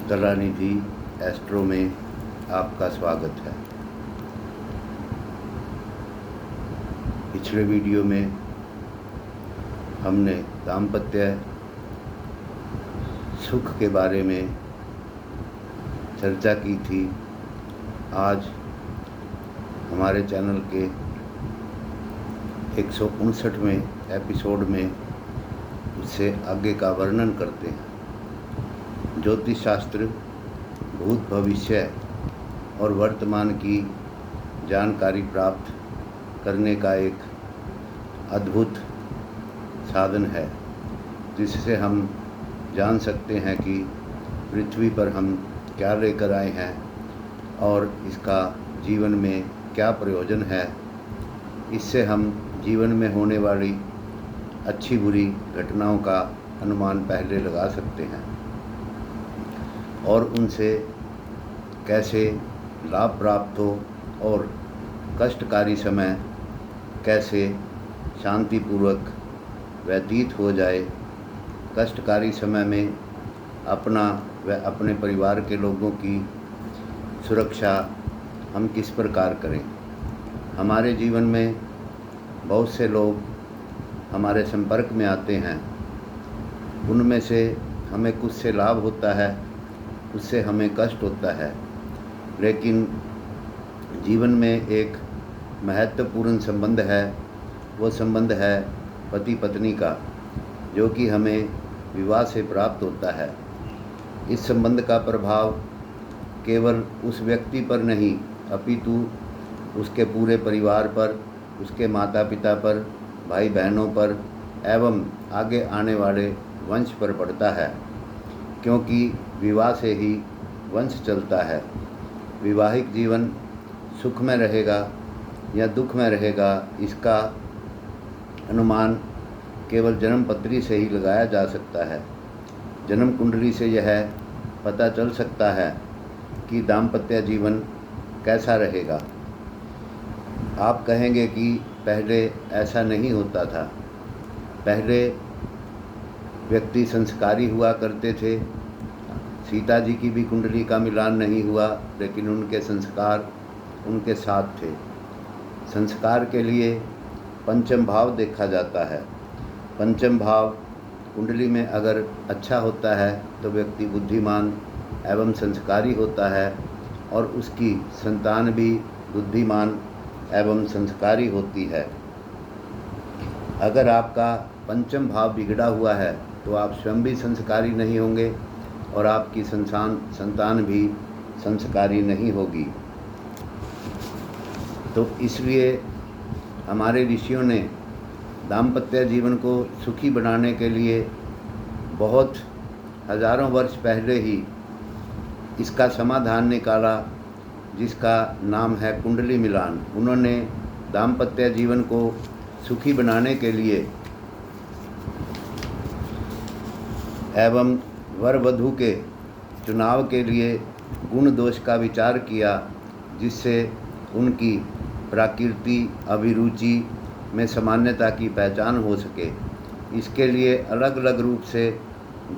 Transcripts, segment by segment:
Kalanidhi astro में आपका स्वागत है। पिछले वीडियो में हमने दाम्पत्य सुख के बारे में चर्चा की थी। आज हमारे चैनल के 159वें एपिसोड में उससे आगे का वर्णन करते हैं। ज्योतिष शास्त्र भूत भविष्य और वर्तमान की जानकारी प्राप्त करने का एक अद्भुत साधन है, जिससे हम जान सकते हैं कि पृथ्वी पर हम क्या लेकर आए हैं और इसका जीवन में क्या प्रयोजन है। इससे हम जीवन में होने वाली अच्छी बुरी घटनाओं का अनुमान पहले लगा सकते हैं और उनसे कैसे लाभ प्राप्त हो और कष्टकारी समय कैसे शांतिपूर्वक व्यतीत हो जाए। कष्टकारी समय में अपना व अपने परिवार के लोगों की सुरक्षा हम किस प्रकार करें। हमारे जीवन में बहुत से लोग हमारे संपर्क में आते हैं, उनमें से हमें कुछ से लाभ होता है, उससे हमें कष्ट होता है। लेकिन जीवन में एक महत्वपूर्ण संबंध है, वो संबंध है पति पत्नी का, जो कि हमें विवाह से प्राप्त होता है। इस संबंध का प्रभाव केवल उस व्यक्ति पर नहीं अपितु उसके पूरे परिवार पर, उसके माता पिता पर, भाई बहनों पर एवं आगे आने वाले वंश पर पड़ता है, क्योंकि विवाह से ही वंश चलता है। विवाहिक जीवन सुख में रहेगा या दुख में रहेगा, इसका अनुमान केवल जन्म पत्री से ही लगाया जा सकता है। जन्म कुंडली से यह पता चल सकता है कि दाम्पत्य जीवन कैसा रहेगा। आप कहेंगे कि पहले ऐसा नहीं होता था, पहले व्यक्ति संस्कारी हुआ करते थे। सीता जी की भी कुंडली का मिलान नहीं हुआ, लेकिन उनके संस्कार उनके साथ थे। संस्कार के लिए पंचम भाव देखा जाता है। पंचम भाव कुंडली में अगर अच्छा होता है तो व्यक्ति बुद्धिमान एवं संस्कारी होता है और उसकी संतान भी बुद्धिमान एवं संस्कारी होती है। अगर आपका पंचम भाव बिगड़ा हुआ है तो आप स्वयं भी संस्कारी नहीं होंगे और आपकी संतान भी संस्कारी नहीं होगी। तो इसलिए हमारे ऋषियों ने दाम्पत्य जीवन को सुखी बनाने के लिए बहुत हजारों वर्ष पहले ही इसका समाधान निकाला, जिसका नाम है कुंडली मिलान। उन्होंने दाम्पत्य जीवन को सुखी बनाने के लिए एवं वर वधू के चुनाव के लिए गुण दोष का विचार किया, जिससे उनकी प्रकृति अभिरुचि में सामान्यता की पहचान हो सके। इसके लिए अलग अलग रूप से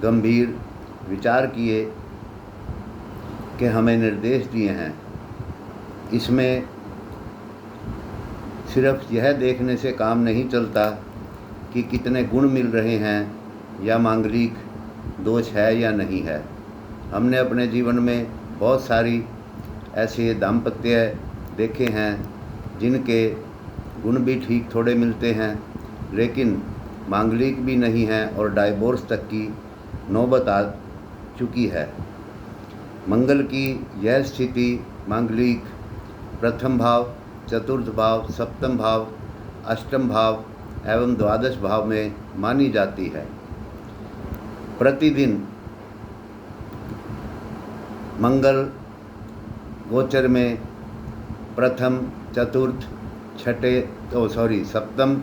गंभीर विचार किए कि हमें निर्देश दिए हैं। इसमें सिर्फ यह देखने से काम नहीं चलता कि कितने गुण मिल रहे हैं या मांगलिक दोष है या नहीं है। हमने अपने जीवन में बहुत सारी ऐसे दाम्पत्य देखे हैं जिनके गुण भी ठीक थोड़े मिलते हैं, लेकिन मांगलिक भी नहीं है और डाइवोर्स तक की नौबत आ चुकी है। मंगल की यह स्थिति मांगलिक प्रथम भाव, चतुर्थ भाव, सप्तम भाव, अष्टम भाव एवं द्वादश भाव में मानी जाती है। प्रतिदिन मंगल गोचर में प्रथम, चतुर्थ, सप्तम,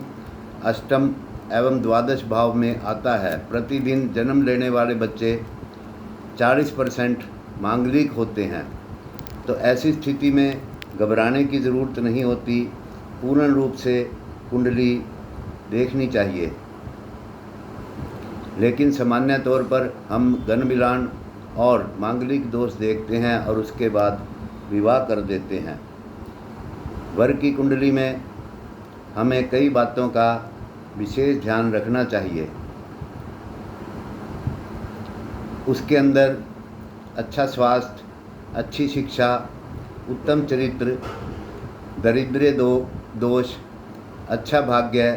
अष्टम एवं द्वादश भाव में आता है। प्रतिदिन जन्म लेने वाले बच्चे 40% मांगलिक होते हैं। तो ऐसी स्थिति में घबराने की ज़रूरत नहीं होती। पूर्ण रूप से कुंडली देखनी चाहिए। लेकिन सामान्य तौर पर हम गण मिलान और मांगलिक दोष देखते हैं और उसके बाद विवाह कर देते हैं। वर की कुंडली में हमें कई बातों का विशेष ध्यान रखना चाहिए। उसके अंदर अच्छा स्वास्थ्य, अच्छी शिक्षा, उत्तम चरित्र, दरिद्र दोष, अच्छा भाग्य,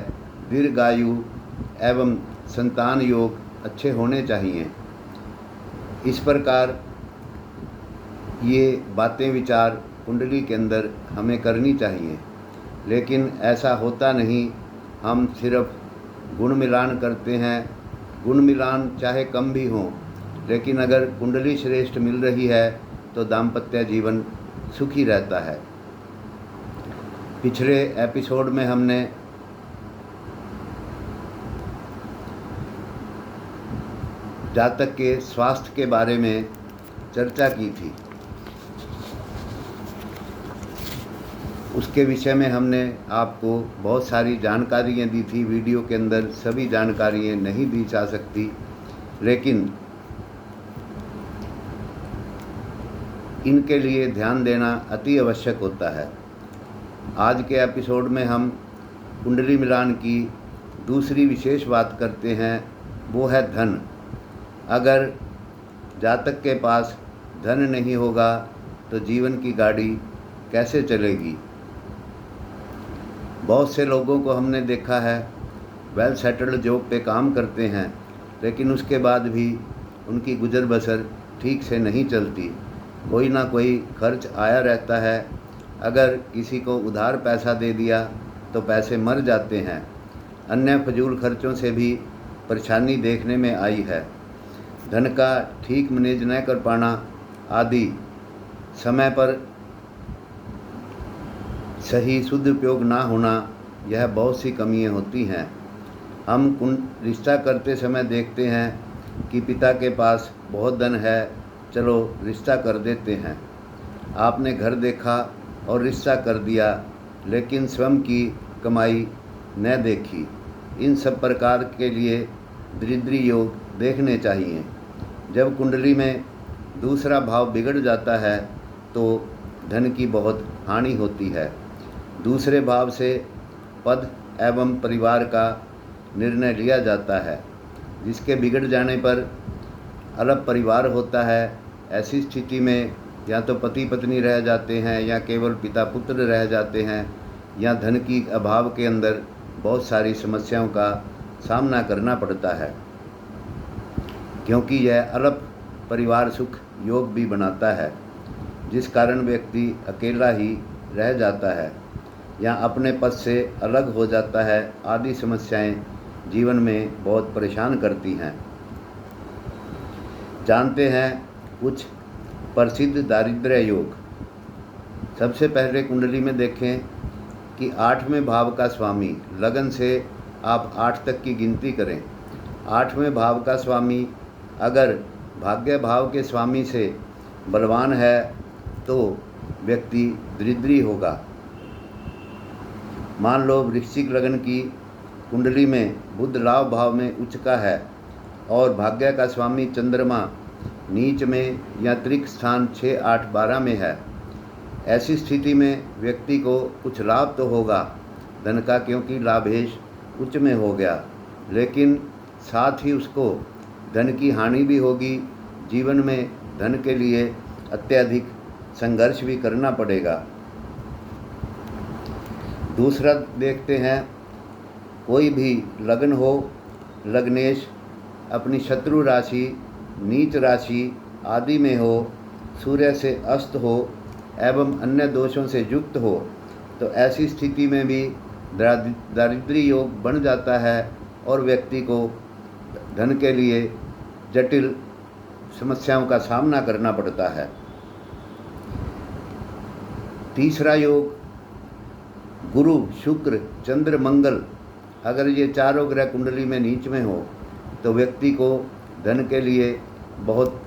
दीर्घायु एवं संतान योग अच्छे होने चाहिए। इस प्रकार ये बातें विचार कुंडली के अंदर हमें करनी चाहिए, लेकिन ऐसा होता नहीं। हम सिर्फ गुण मिलान करते हैं। गुण मिलान चाहे कम भी हो, लेकिन अगर कुंडली श्रेष्ठ मिल रही है तो दाम्पत्य जीवन सुखी रहता है। पिछले एपिसोड में हमने जातक के स्वास्थ्य के बारे में चर्चा की थी। उसके विषय में हमने आपको बहुत सारी जानकारियाँ दी थी। वीडियो के अंदर सभी जानकारियाँ नहीं दी जा सकती, लेकिन इनके लिए ध्यान देना अति आवश्यक होता है। आज के एपिसोड में हम कुंडली मिलान की दूसरी विशेष बात करते हैं, वो है धन। अगर जातक के पास धन नहीं होगा तो जीवन की गाड़ी कैसे चलेगी। बहुत से लोगों को हमने देखा है वेल सेटल्ड जॉब पे काम करते हैं, लेकिन उसके बाद भी उनकी गुजर बसर ठीक से नहीं चलती। कोई ना कोई खर्च आया रहता है। अगर किसी को उधार पैसा दे दिया तो पैसे मर जाते हैं। अन्य फजूल खर्चों से भी परेशानी देखने में आई है। धन का ठीक मैनेज न कर पाना आदि, समय पर सही शुद्ध उपयोग ना होना, यह बहुत सी कमियां होती हैं। हम रिश्ता करते समय देखते हैं कि पिता के पास बहुत धन है, चलो रिश्ता कर देते हैं। आपने घर देखा और रिश्ता कर दिया, लेकिन स्वयं की कमाई न देखी। इन सब प्रकार के लिए दरिद्री योग देखने चाहिए। जब कुंडली में दूसरा भाव बिगड़ जाता है तो धन की बहुत हानि होती है। दूसरे भाव से पद एवं परिवार का निर्णय लिया जाता है, जिसके बिगड़ जाने पर अलग परिवार होता है। ऐसी स्थिति में या तो पति पत्नी रह जाते हैं, या केवल पिता पुत्र रह जाते हैं, या धन की अभाव के अंदर बहुत सारी समस्याओं का सामना करना पड़ता है, क्योंकि यह अलग परिवार सुख योग भी बनाता है, जिस कारण व्यक्ति अकेला ही रह जाता है या अपने पद से अलग हो जाता है। आदि समस्याएं जीवन में बहुत परेशान करती हैं। जानते हैं कुछ प्रसिद्ध दारिद्र्य योग। सबसे पहले कुंडली में देखें कि 8वें भाव का स्वामी, लगन से आप 8 तक की गिनती करें। 8वें भाव का स्वामी अगर भाग्य भाव के स्वामी से बलवान है तो व्यक्ति दरिद्री होगा। मान लो वृश्चिक लगन की कुंडली में बुध लाभ भाव में उच्च का है और भाग्य का स्वामी चंद्रमा नीच में या त्रिक स्थान 6, 8, 12 में है। ऐसी स्थिति में व्यक्ति को कुछ लाभ तो होगा धन का, क्योंकि लाभेश उच्च में हो गया, लेकिन साथ ही उसको धन की हानि भी होगी। जीवन में धन के लिए अत्यधिक संघर्ष भी करना पड़ेगा। दूसरा देखते हैं, कोई भी लगन हो, लग्नेश अपनी शत्रु राशि, नीच राशि आदि में हो, सूर्य से अस्त हो एवं अन्य दोषों से युक्त हो, तो ऐसी स्थिति में भी दारिद्र्य योग बन जाता है और व्यक्ति को धन के लिए जटिल समस्याओं का सामना करना पड़ता है। तीसरा योग गुरु, शुक्र, चंद्र, मंगल, अगर ये चारों ग्रह कुंडली में नीच में हो तो व्यक्ति को धन के लिए बहुत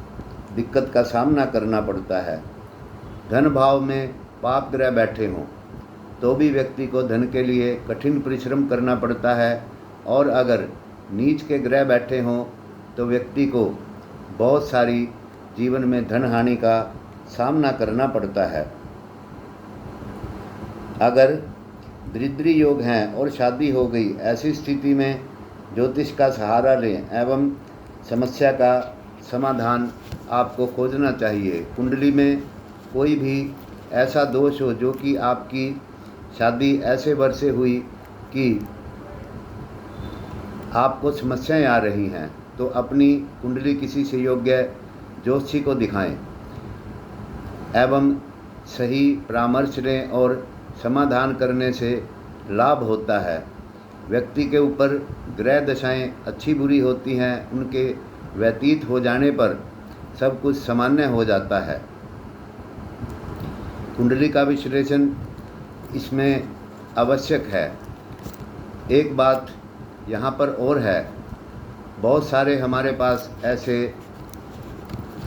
दिक्कत का सामना करना पड़ता है। धन भाव में पाप ग्रह बैठे हों तो भी व्यक्ति को धन के लिए कठिन परिश्रम करना पड़ता है, और अगर नीच के ग्रह बैठे हों तो व्यक्ति को बहुत सारी जीवन में धन हानि का सामना करना पड़ता है। अगर दरिद्री योग हैं और शादी हो गई, ऐसी स्थिति में ज्योतिष का सहारा लें एवं समस्या का समाधान आपको खोजना चाहिए। कुंडली में कोई भी ऐसा दोष हो जो कि आपकी शादी ऐसे वर्ष से हुई कि आपको समस्याएं आ रही हैं, तो अपनी कुंडली किसी से योग्य ज्योतिषी को दिखाएं एवं सही परामर्श लें और समाधान करने से लाभ होता है। व्यक्ति के ऊपर ग्रह दशाएं अच्छी बुरी होती हैं, उनके व्यतीत हो जाने पर सब कुछ सामान्य हो जाता है। कुंडली का विश्लेषण इसमें आवश्यक है। एक बात यहाँ पर और है, बहुत सारे हमारे पास ऐसे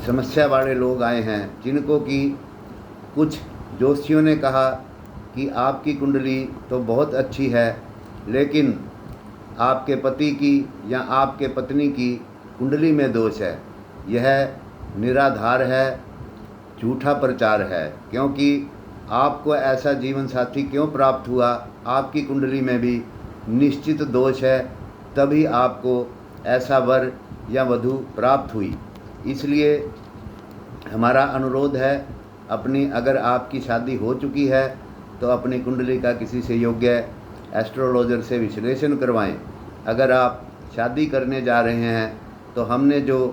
समस्या वाले लोग आए हैं जिनको कि कुछ ज्योतिषियों ने कहा कि आपकी कुंडली तो बहुत अच्छी है, लेकिन आपके पति की या आपके पत्नी की कुंडली में दोष है। यह निराधार है, झूठा प्रचार है, क्योंकि आपको ऐसा जीवन साथी क्यों प्राप्त हुआ, आपकी कुंडली में भी निश्चित दोष है, तभी आपको ऐसा वर या वधू प्राप्त हुई। इसलिए हमारा अनुरोध है, अगर आपकी शादी हो चुकी है तो अपनी कुंडली का किसी से योग्य एस्ट्रोलॉजर से विश्लेषण करवाएं। अगर आप शादी करने जा रहे हैं तो हमने जो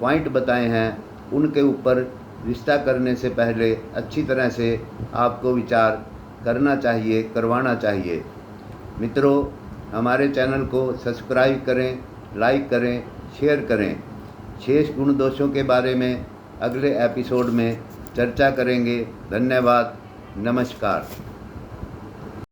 पॉइंट बताए हैं उनके ऊपर रिश्ता करने से पहले अच्छी तरह से आपको विचार करना चाहिए, करवाना चाहिए। मित्रों, हमारे चैनल को सब्सक्राइब करें, लाइक करें, शेयर करें। शेष गुण दोषों के बारे में अगले एपिसोड में चर्चा करेंगे। धन्यवाद, नमस्कार।